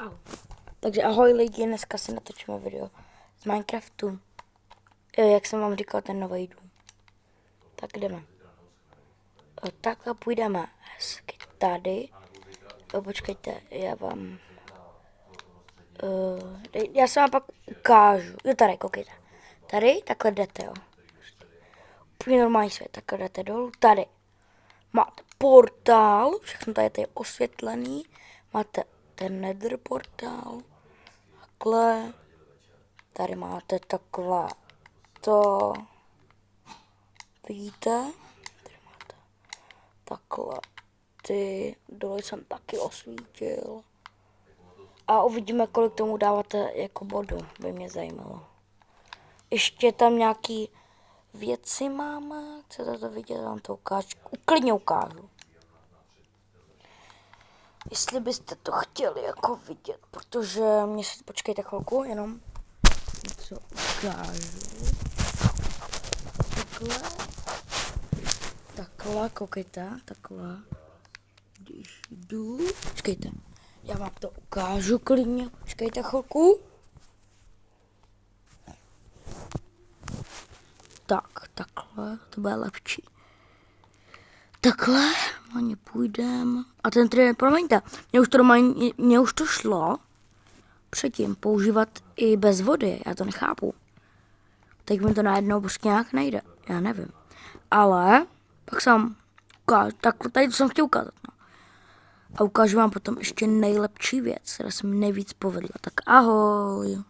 Au. Takže ahoj lidi, dneska si natočíme video z Minecraftu. Jak jsem vám říkal, ten nový dům. Tak jdeme. Takhle půjdeme hezky tady. Počkejte, já se vám pak ukážu. Jo, tady, koukejte. Tady, takhle jdete, jo. Úplně normální svět, takhle jdete dolů. Tady máte portál, všechno tady je osvětlený. Máte ten nether portál. Takhle. Tady máte takhle to. Vidíte? Tady máte takhle ty. Dole jsem taky osvítil. A uvidíme, kolik tomu dáváte jako bodu, by mě zajímalo. Ještě tam nějaký věci máme. Chcete to vidět? Vám to ukážu. Klidně ukážu. Jestli byste to chtěli jako vidět, protože mě si počkejte chvilku, jenom něco ukážu. Takhle, koukejte, takhle. Když jdu, počkejte, já vám to ukážu klidně, počkejte chvilku. Takhle, to bude lepší. Takhle, ani půjdem. A ten trén, promiňte, mě už to šlo předtím používat i bez vody, já to nechápu. Teď mi to najednou prostě nějak nejde, já nevím. Ale pak jsem ukážu, tak tady to jsem chtěl ukázat. No. A ukážu vám potom ještě nejlepší věc, která se mi nejvíc povedla. Tak ahoj.